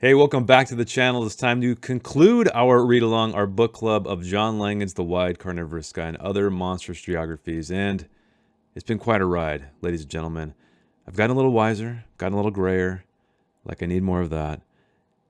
Hey, welcome back to the channel. It's time to conclude our read-along, our book club of John Langan's The Wide Carnivorous Sky and Other Monstrous Geographies. And it's been quite a ride, ladies and gentlemen. I've gotten a little wiser, gotten a little grayer, like I need more of that,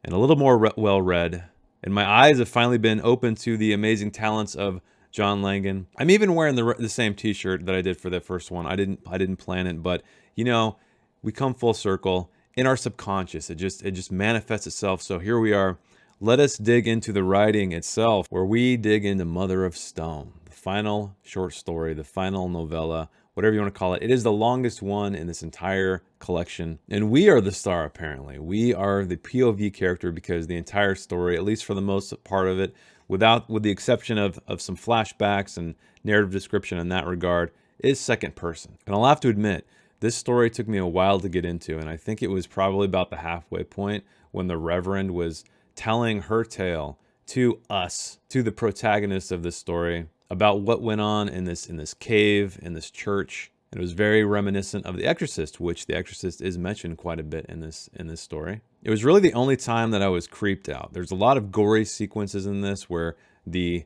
and a little more well-read. And my eyes have finally been open to the amazing talents of John Langan. I'm even wearing the same t-shirt that I did for the first one. I didn't plan it, but you know, we come full circle. In our subconscious, it just manifests itself. So here we are. Let us dig into the writing itself, where we dig into Mother of Stone, the final short story, the final novella, whatever you want to call it. It is the longest one in this entire collection, and we are the star. Apparently, we are the POV character because the entire story, at least for the most part of it, with the exception of some flashbacks and narrative description in that regard, is second person. And I'll have to admit, this story took me a while to get into, and I think it was probably about the halfway point when the Reverend was telling her tale to us, to the protagonist of this story, about what went on in this cave, in this church. It was very reminiscent of The Exorcist, which The Exorcist is mentioned quite a bit in this story. It was really the only time that I was creeped out. There's a lot of gory sequences in this where the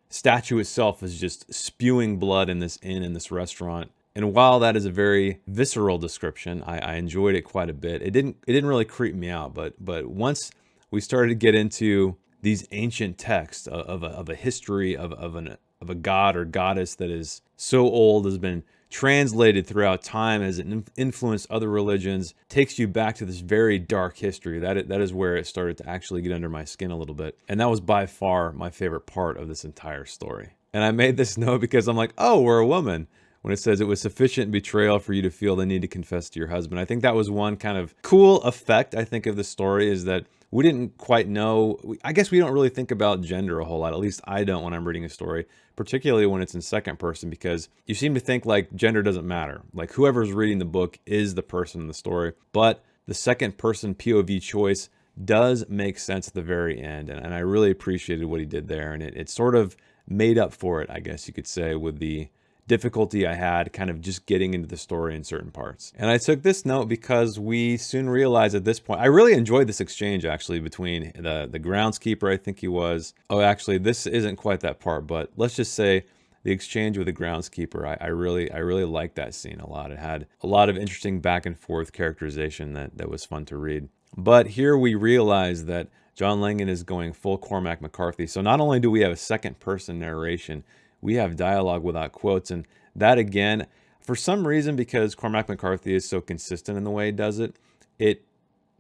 statue itself is just spewing blood in this inn, in this restaurant. And while that is a very visceral description, I enjoyed it quite a bit. It didn't really creep me out, but once we started to get into these ancient texts of a history of a god or goddess that is so old, has been translated throughout time, as it influenced other religions, takes you back to this very dark history. That is where it started to actually get under my skin a little bit. And that was by far my favorite part of this entire story. And I made this note because I'm like, oh, we're a woman. When it says it was sufficient betrayal for you to feel the need to confess to your husband. I think that was one kind of cool effect, I think, of the story, is that we didn't quite know. I guess we don't really think about gender a whole lot. At least I don't when I'm reading a story, particularly when it's in second person, because you seem to think like gender doesn't matter. Like whoever's reading the book is the person in the story. But the second person POV choice does make sense at the very end. And I really appreciated what he did there. And it sort of made up for it, I guess you could say, with the difficulty I had kind of just getting into the story in certain parts. And I took this note because we soon realized at this point, I really enjoyed this exchange actually between the groundskeeper, I think he was. Oh, actually, this isn't quite that part, but let's just say the exchange with the groundskeeper. I really liked that scene a lot. It had a lot of interesting back and forth characterization that was fun to read. But here we realize that John Langan is going full Cormac McCarthy. So not only do we have a second person narration, we have dialogue without quotes, and that again, for some reason, because Cormac McCarthy is so consistent in the way he does it, it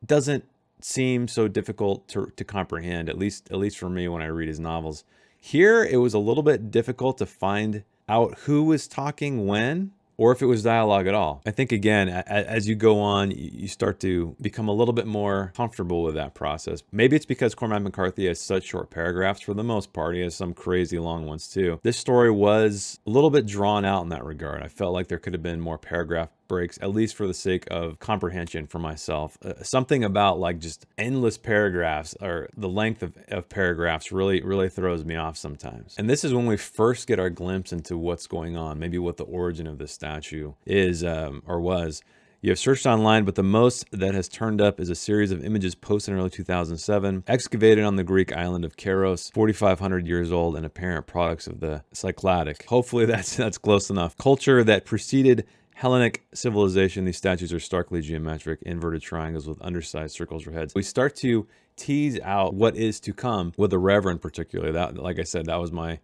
doesn't seem so difficult to comprehend, at least for me when I read his novels. Here, it was a little bit difficult to find out who was talking when, or if it was dialogue at all. I think, again, as you go on, you start to become a little bit more comfortable with that process. Maybe it's because Cormac McCarthy has such short paragraphs for the most part. He has some crazy long ones too. This story was a little bit drawn out in that regard. I felt like there could have been more paragraph breaks, at least for the sake of comprehension for myself. Something about like just endless paragraphs, or the length of paragraphs, really throws me off sometimes. And this is when we first get our glimpse into what's going on, maybe what the origin of this statue is or was. You have searched online, but the most that has turned up is a series of images posted in early 2007, excavated on the Greek island of Keros, 4,500 years old, and apparent products of the Cycladic. Hopefully that's close enough. Culture that preceded Hellenic civilization. These statues are starkly geometric, inverted triangles with undersized circles or heads. We start to tease out what is to come with the Reverend particularly. That, like I said, that was my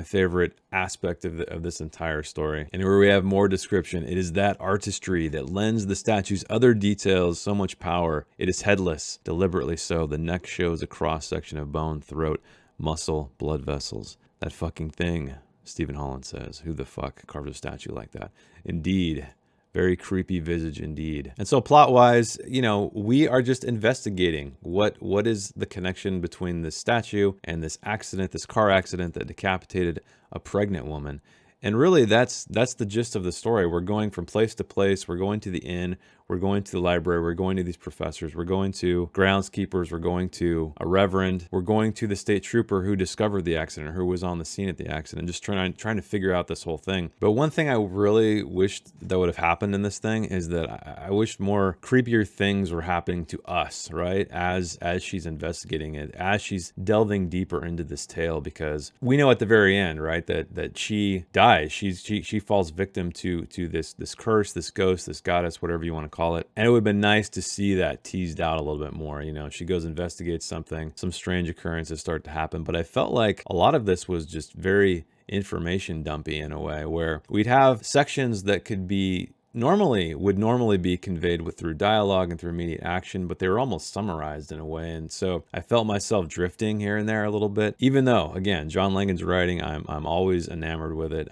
favorite aspect of this entire story. And where we have more description, it is that artistry that lends the statue's other details so much power. It is headless, deliberately so. The neck shows a cross-section of bone, throat, muscle, blood vessels. That fucking thing, Stephen Holland says. Who the fuck carved a statue like that? Indeed. Very creepy visage indeed. And so plot-wise, you know, we are just investigating what is the connection between this statue and this accident, this car accident that decapitated a pregnant woman. And really, that's the gist of the story. We're going from place to place. We're going to the inn. We're going to the library. We're going to these professors. We're going to groundskeepers. We're going to a reverend. We're going to the state trooper who discovered the accident, who was on the scene at the accident, just trying to figure out this whole thing. But one thing I really wished that would have happened in this thing is that I wish more creepier things were happening to us, right? As she's investigating it, as she's delving deeper into this tale, because we know at the very end, right, that she dies. She falls victim to this curse, this ghost, this goddess, whatever you want to call it. And it would have been nice to see that teased out a little bit more. You know, she goes investigates something, some strange occurrences start to happen. But I felt like a lot of this was just very information dumpy in a way, where we'd have sections that would normally be conveyed through dialogue and through immediate action, but they were almost summarized in a way. And so I felt myself drifting here and there a little bit, even though, again, John Langan's writing, I'm always enamored with it.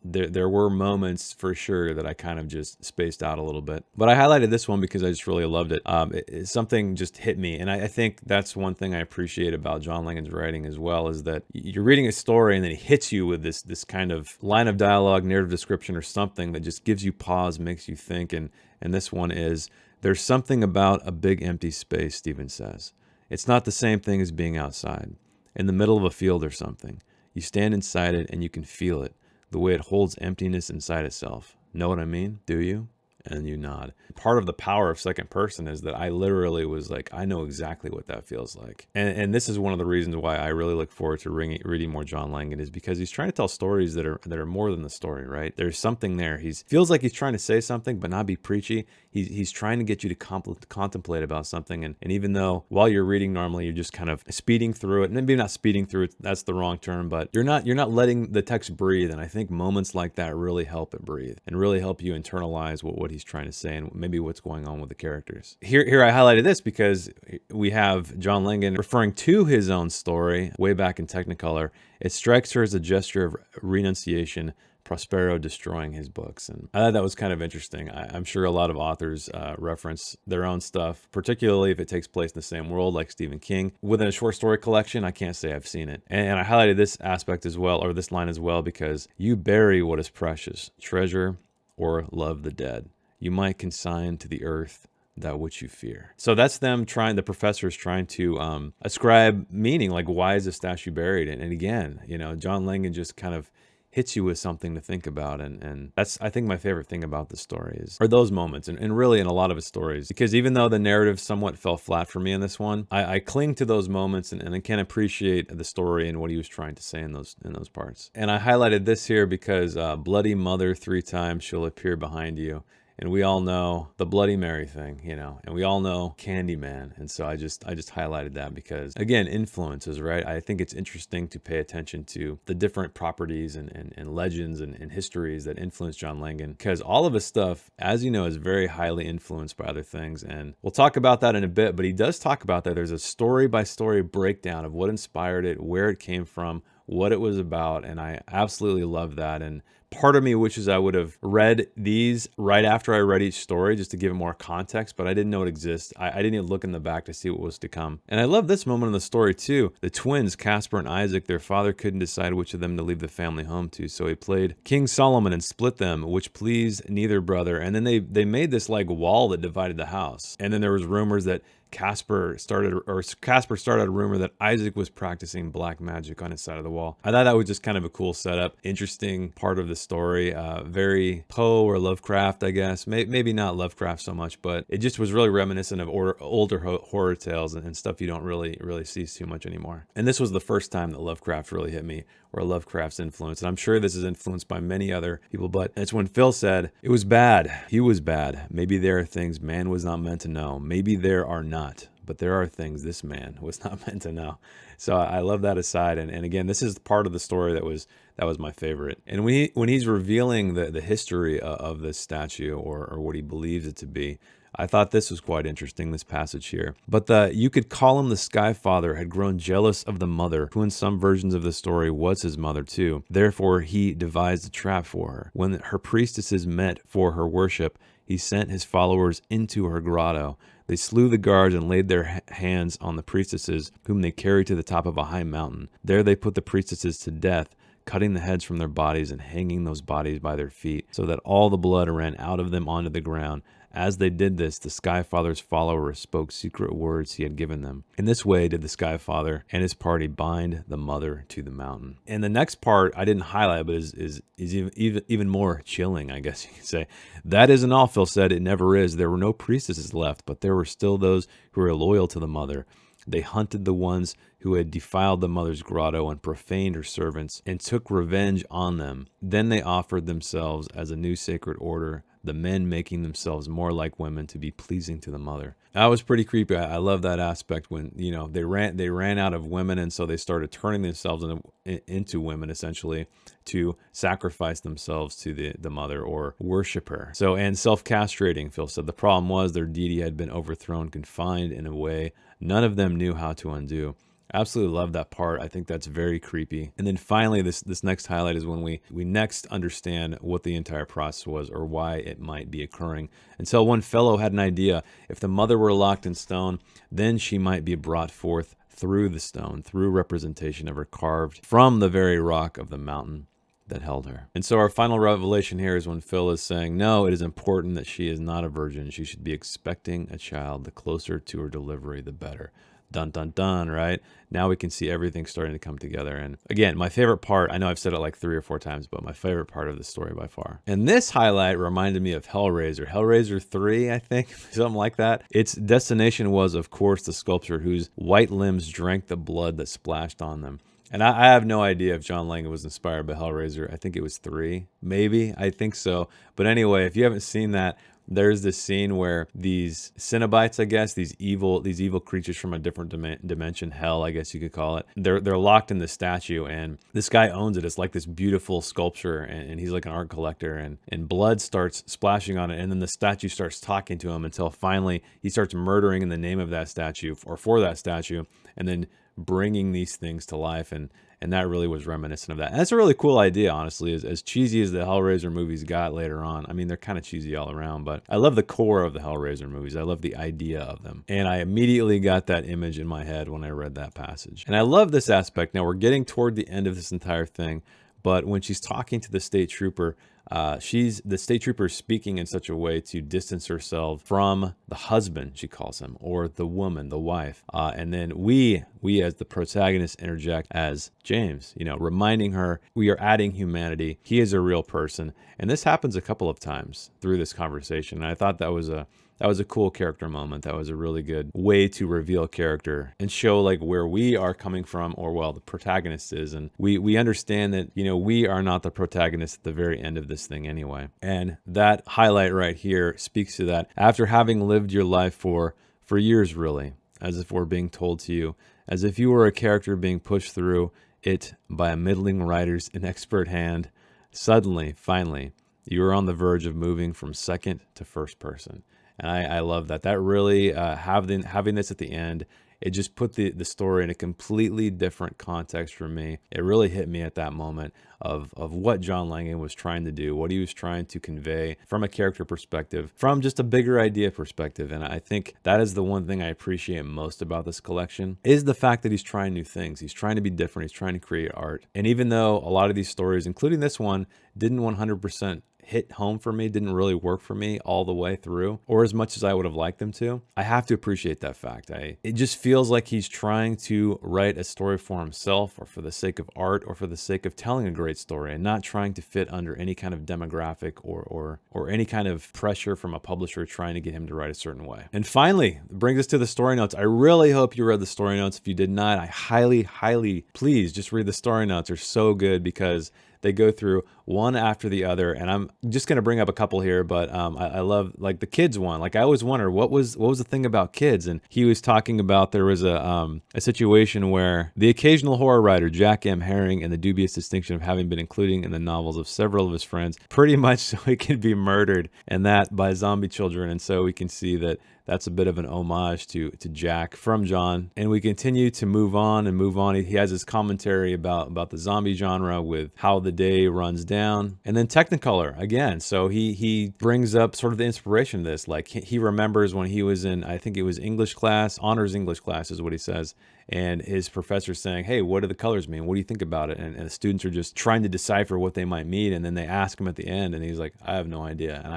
There were moments for sure that I kind of just spaced out a little bit, but I highlighted this one because I just really loved it. Something just hit me. And I think that's one thing I appreciate about John Langan's writing as well, is that you're reading a story and then he hits you with this kind of line of dialogue, narrative description, or something that just gives you pause, makes you think. And this one is, there's something about a big empty space, Stephen says. It's not the same thing as being outside, in the middle of a field or something. You stand inside it and you can feel it, the way it holds emptiness inside itself. Know what I mean? Do you? And you nod. Part of the power of second person is that I literally was like, I know exactly what that feels like. And this is one of the reasons why I really look forward to reading more John Langan, is because he's trying to tell stories that are more than the story, right? There's something there. Feels like he's trying to say something, but not be preachy. He's trying to get you to contemplate about something. And even though while you're reading normally, you're just kind of speeding through it, maybe not speeding through it, that's the wrong term, but you're not letting the text breathe. And I think moments like that really help it breathe and really help you internalize what he's trying to say and maybe what's going on with the characters. Here I highlighted this because we have John Langan referring to his own story way back in Technicolor. It strikes her as a gesture of renunciation, Prospero destroying his books. And I thought that was kind of interesting. I'm sure a lot of authors reference their own stuff, particularly if it takes place in the same world, like Stephen King. Within a short story collection, I can't say I've seen it. And I highlighted this aspect as well, or this line as well, because you bury what is precious, treasure or love the dead. You might consign to the earth that which you fear. So that's them the professors trying to ascribe meaning, like, why is the statue buried? And again, John Langan just kind of hits you with something to think about. And that's, I think, my favorite thing about the story are those moments, and really in a lot of his stories, because even though the narrative somewhat fell flat for me in this one, I cling to those moments and I can appreciate the story and what he was trying to say in those parts. And I highlighted this here because Bloody Mother 3 times she'll appear behind you. And we all know the Bloody Mary thing, and we all know Candyman. And so I just highlighted that because, again, influences, right? I think it's interesting to pay attention to the different properties and legends and histories that influence John Langan, because all of his stuff, as you know, is very highly influenced by other things. And we'll talk about that in a bit, but he does talk about that. There's a story-by-story breakdown of what inspired it, where it came from, what it was about, and I absolutely love that. And part of me wishes I would have read these right after I read each story, just to give it more context, but I didn't know it exists. I didn't even look in the back to see what was to come. And I love this moment in the story too. The twins, Casper and Isaac, their father couldn't decide which of them to leave the family home to, so he played King Solomon and split them, which pleased neither brother. And then they made this like wall that divided the house. And then there was rumors that Casper started a rumor that Isaac was practicing black magic on his side of the wall. I thought that was just kind of a cool setup, interesting part of the story, very Poe or Lovecraft, I guess. Maybe not Lovecraft so much, but it just was really reminiscent of older horror tales and stuff you don't really see too much anymore. And this was the first time that Lovecraft really hit me, or Lovecraft's influence. And I'm sure this is influenced by many other people, but it's when Phil said, "It was bad. He was bad. Maybe there are things man was not meant to know. Maybe there are not. But there are things this man was not meant to know." So I love that aside. And again, this is part of the story that was my favorite. And when he's revealing the history of this statue, or what he believes it to be, I thought this was quite interesting, this passage here. But you could call him the Sky Father had grown jealous of the mother, who in some versions of the story was his mother too. Therefore he devised a trap for her. When her priestesses met for her worship, he sent his followers into her grotto. They slew the guards and laid their hands on the priestesses, whom they carried to the top of a high mountain. There they put the priestesses to death, cutting the heads from their bodies and hanging those bodies by their feet, so that all the blood ran out of them onto the ground. As they did this, the Sky Father's followers spoke secret words he had given them. In this way did the Sky Father and his party bind the mother to the mountain. And the next part I didn't highlight, but is even more chilling, I guess you could say. That isn't all, Phil said. It never is. There were no priestesses left, but there were still those who were loyal to the mother. They hunted the ones who had defiled the mother's grotto and profaned her servants and took revenge on them. Then they offered themselves as a new sacred order, the men making themselves more like women to be pleasing to the mother. That was pretty creepy. I love that aspect when, they ran out of women, and so they started turning themselves into women, essentially, to sacrifice themselves to the mother or worship her. So, and self-castrating, Phil said. The problem was their deity had been overthrown, confined in a way none of them knew how to undo. Absolutely love that part. I think that's very creepy. And then finally, this next highlight is when we next understand what the entire process was, or why it might be occurring. Until one fellow had an idea. If the mother were locked in stone, then she might be brought forth through the stone, through representation of her carved from the very rock of the mountain that held her. And so our final revelation here is when Phil is saying, no, it is important that she is not a virgin. She should be expecting a child. The closer to her delivery, the better. Dun, dun, dun, right? Now we can see everything starting to come together. And again, my favorite part, I know I've said it like 3 or 4 times, but my favorite part of the story by far. And this highlight reminded me of Hellraiser 3, I think, something like that. Its destination was, of course, the sculpture whose white limbs drank the blood that splashed on them. And I have no idea if John Langan was inspired by Hellraiser. I think it was 3, maybe. I think so. But anyway, if you haven't seen that, there's this scene where these Cenobites, I guess, these evil creatures from a different dimension, hell, I guess you could call it. They're locked in the statue, and this guy owns it. It's like this beautiful sculpture, and he's like an art collector, and blood starts splashing on it, and then the statue starts talking to him until finally he starts murdering in the name of that statue, or for that statue, and then bringing these things to life, and that really was reminiscent of that. And that's a really cool idea, honestly, as cheesy as the Hellraiser movies got later on. I mean, they're kind of cheesy all around, but I love the core of the Hellraiser movies. I love the idea of them. And I immediately got that image in my head when I read that passage. And I love this aspect. Now, we're getting toward the end of this entire thing, but when she's talking to the state trooper, the state trooper is speaking in such a way to distance herself from the husband, she calls him, or the woman, the wife. And then we as the protagonist interject as James, reminding her we are adding humanity. He is a real person. And this happens a couple of times through this conversation. And I thought that was a cool character moment. That was a really good way to reveal character and show like where we are coming from, or well, the protagonist is. And we understand that, we are not the protagonist at the very end of this thing anyway. And that highlight right here speaks to that. After having lived your life for years, really, as if we're being told to you, as if you were a character being pushed through it by a middling writer's inexpert hand, suddenly, finally, you are on the verge of moving from second to first person. And I love that. That really, having this at the end, it just put the story in a completely different context for me. It really hit me at that moment of what John Langan was trying to do, what he was trying to convey from a character perspective, from just a bigger idea perspective. And I think that is the one thing I appreciate most about this collection, is the fact that he's trying new things. He's trying to be different. He's trying to create art. And even though a lot of these stories, including this one, didn't 100% hit home for me, didn't really work for me all the way through, or as much as I would have liked them to, I have to appreciate that fact. It just feels like he's trying to write a story for himself, or for the sake of art, or for the sake of telling a great story, and not trying to fit under any kind of demographic or any kind of pressure from a publisher trying to get him to write a certain way. And finally, it brings us to the story notes. I really hope you read the story notes. If you did not, I highly, please just read the story notes. They're so good because they go through one after the other, and I'm just going to bring up a couple here, but I love like the kids one. Like I always wonder what was the thing about kids, and he was talking about there was a situation where the occasional horror writer Jack M. Herring, and the dubious distinction of having been including in the novels of several of his friends, pretty much so he could be murdered, and that by zombie children. And so we can see that that's a bit of an homage to Jack from John. And we continue to move on. He has his commentary about the zombie genre with how the day runs down. And then Technicolor again. So he brings up sort of the inspiration of this. Like he remembers when he was in, I think it was English class, honors English class is what he says. And his professor's saying, hey, what do the colors mean? What do you think about it? And the students are just trying to decipher what they might mean. And then they ask him at the end, and he's like, I have no idea. And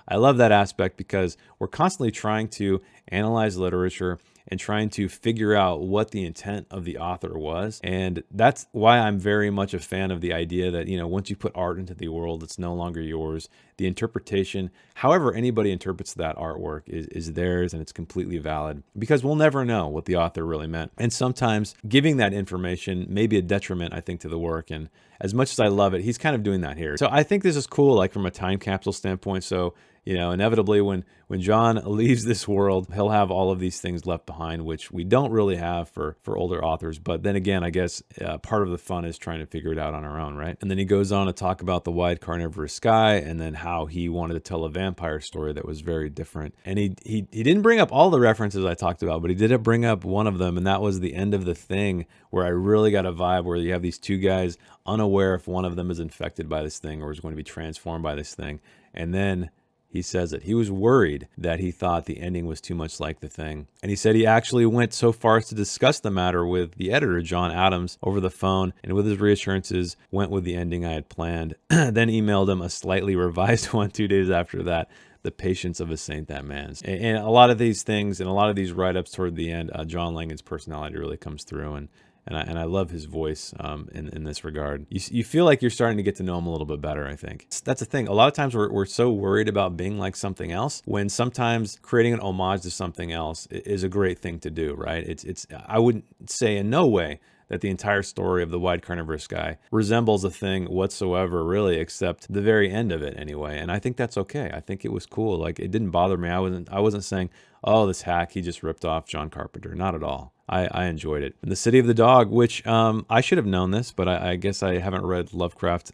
I I love that aspect because we're constantly trying to analyze literature and trying to figure out what the intent of the author was. And that's why I'm very much a fan of the idea that, once you put art into the world, it's no longer yours. The interpretation, however anybody interprets that artwork, is theirs, and it's completely valid, because we'll never know what the author really meant. And sometimes giving that information may be a detriment, I think, to the work. And as much as I love it, he's kind of doing that here. So I think this is cool, like from a time capsule standpoint. So inevitably when John leaves this world, he'll have all of these things left behind, which we don't really have for older authors. But then again, I guess part of the fun is trying to figure it out on our own, right? And then he goes on to talk about the wide carnivorous sky, and then how he wanted to tell a vampire story that was very different. And he didn't bring up all the references I talked about, but he did bring up one of them, and that was the end of the thing, where I really got a vibe where you have these two guys unaware if one of them is infected by this thing or is going to be transformed by this thing. And then he says it. He was worried that he thought the ending was too much like the thing. And he said he actually went so far as to discuss the matter with the editor, John Adams, over the phone, and with his reassurances, went with the ending I had planned. Then emailed him a slightly revised one 2 days after that. The patience of a saint, that man's. And a lot of these things and a lot of these write-ups toward the end, John Langan's personality really comes through. And I love his voice in this regard. You feel like you're starting to get to know him a little bit better, I think. That's the thing. A lot of times we're so worried about being like something else, when sometimes creating an homage to something else is a great thing to do, right? I wouldn't say in no way that the entire story of the wide carnivorous sky resembles a thing whatsoever, really, except the very end of it anyway. And I think that's okay. I think it was cool. Like, it didn't bother me. I wasn't saying, oh, this hack, he just ripped off John Carpenter. Not at all. I enjoyed it. And The City of the Dog, which I should have known this, but I guess I haven't read Lovecraft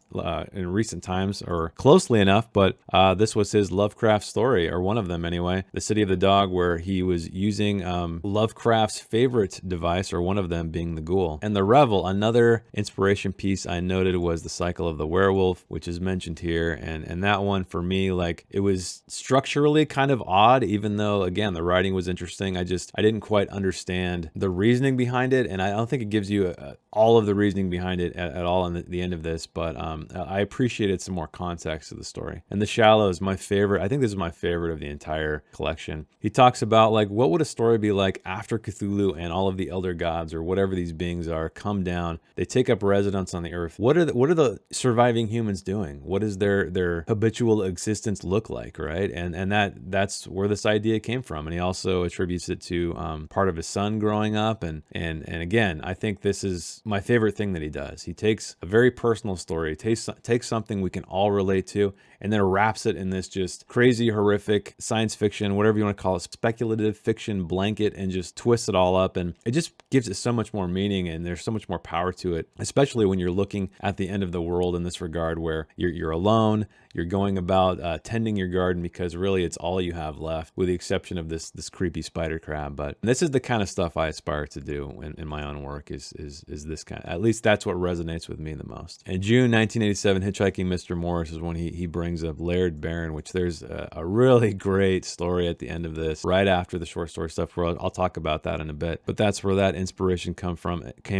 in recent times or closely enough, but this was his Lovecraft story, or one of them anyway. The City of the Dog, where he was using Lovecraft's favorite device, or one of them being the ghoul. And The Revel, another inspiration piece I noted, was The Cycle of the Werewolf, which is mentioned here. And that one, for me, like, it was structurally kind of odd, even though, again, the writing was interesting. I didn't quite understand the reasoning behind it, and I don't think it gives you all of the reasoning behind it at all in the end of this, but I appreciated some more context to the story. And The Shallow is my favorite. I think this is my favorite of the entire collection. He talks about, like, what would a story be like after Cthulhu and all of the elder gods, or whatever these beings are, come down. They take up residence on the earth. What are the surviving humans doing? What does their habitual existence look like, right? And that's where this idea came from. And he also attributes it to part of his son growing up. And again, I think this is my favorite thing that he does. He takes a very personal story, takes something we can all relate to, and then wraps it in this just crazy, horrific science fiction, whatever you want to call it, speculative fiction blanket, and just twists it all up. And it just gives it so much more meaning, and there's so much more power to it, especially when you're looking at the end of the world in this regard, where you're alone, you're going about tending your garden, because really it's all you have left, with the exception of this creepy spider crab. But this is the kind of stuff I aspire to do in my own work, is this kind of, at least that's what resonates with me the most. In June 1987, Hitchhiking Mr. Morris is when he brings up Laird Barron, which there's a really great story at the end of this, right after the short story stuff, where I'll talk about that in a bit. But that's where that inspiration came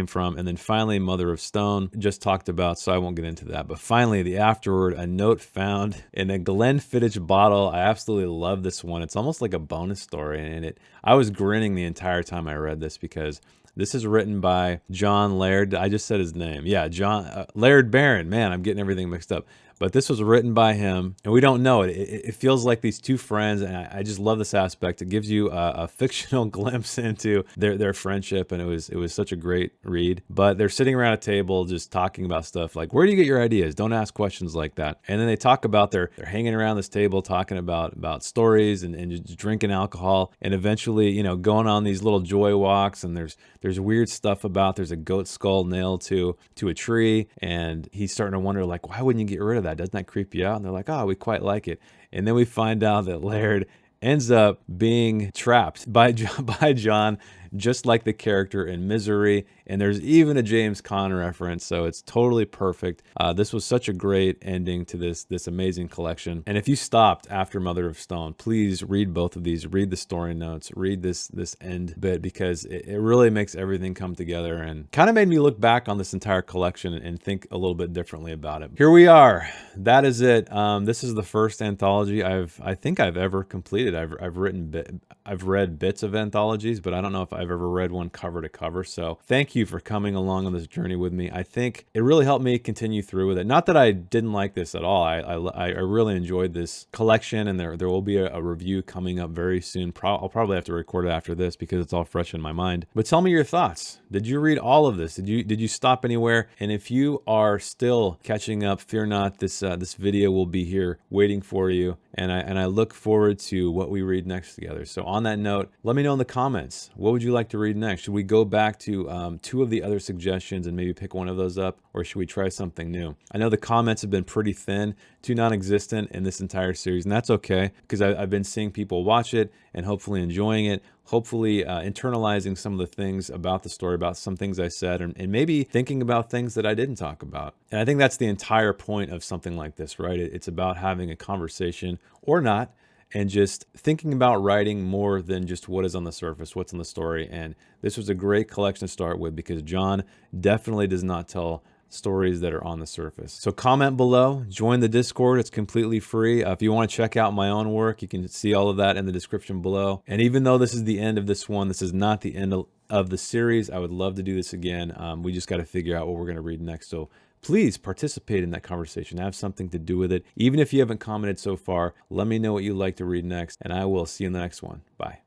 from. And then finally, Mother of Stone, just talked about, so I won't get into that. But finally, the Afterword, a note found in a Glenfiddich bottle. I absolutely love this one. It's almost like a bonus story, and I was grinning the entire time I read this, because this is written by John Laird. I just said his name. Yeah, John Laird Barron. Man, I'm getting everything mixed up. But this was written by him, and we don't know it. It feels like these two friends, and I just love this aspect. It gives you a fictional glimpse into their friendship, and it was such a great read. But they're sitting around a table just talking about stuff like, where do you get your ideas? Don't ask questions like that. And then they talk about they're hanging around this table talking about stories and just drinking alcohol, and eventually, going on these little joy walks, and there's weird stuff there's a goat skull nailed to a tree, and he's starting to wonder, like, why wouldn't you get rid of that? Doesn't that creep you out? And they're like, oh, we quite like it. And then we find out that Laird ends up being trapped by John just like the character in Misery. And there's even a James Caan reference, so it's totally perfect. This was such a great ending to this amazing collection. And if you stopped after Mother of Stone, please read both of these. Read the story notes. Read this end bit, because it really makes everything come together and kind of made me look back on this entire collection and think a little bit differently about it. Here we are. That is it. This is the first anthology I think I've ever completed. I've read bits of anthologies, but I don't know if I've ever read one cover to cover. So thank you for coming along on this journey with me. I think it really helped me continue through with it. Not that I didn't like this at all. I really enjoyed this collection, and there will be a review coming up very soon. I'll probably have to record it after this because it's all fresh in my mind. But tell me your thoughts. Did you read all of this? Did you stop anywhere? And if you are still catching up, fear not. This video will be here waiting for you, and I look forward to what we read next together. So on that note, let me know in the comments, what would you like to read next? Should we go back to 2 of the other suggestions and maybe pick one of those up, or should we try something new? I know the comments have been pretty thin to non-existent in this entire series, and that's okay, because I've been seeing people watch it and hopefully enjoying it, hopefully internalizing some of the things about the story, about some things I said, and maybe thinking about things that I didn't talk about. And I think that's the entire point of something like this, right? It's about having a conversation, or not, and just thinking about writing more than just what is on the surface, what's in the story. And this was a great collection to start with, because John definitely does not tell stories that are on the surface. So comment below, join the Discord. It's completely free. If you want to check out my own work, you can see all of that in the description below. And even though this is the end of this one, this is not the end of the series. I would love to do this again. We just got to figure out what we're going to read next. So please participate in that conversation. Have something to do with it. Even if you haven't commented so far, let me know what you'd like to read next, and I will see you in the next one. Bye.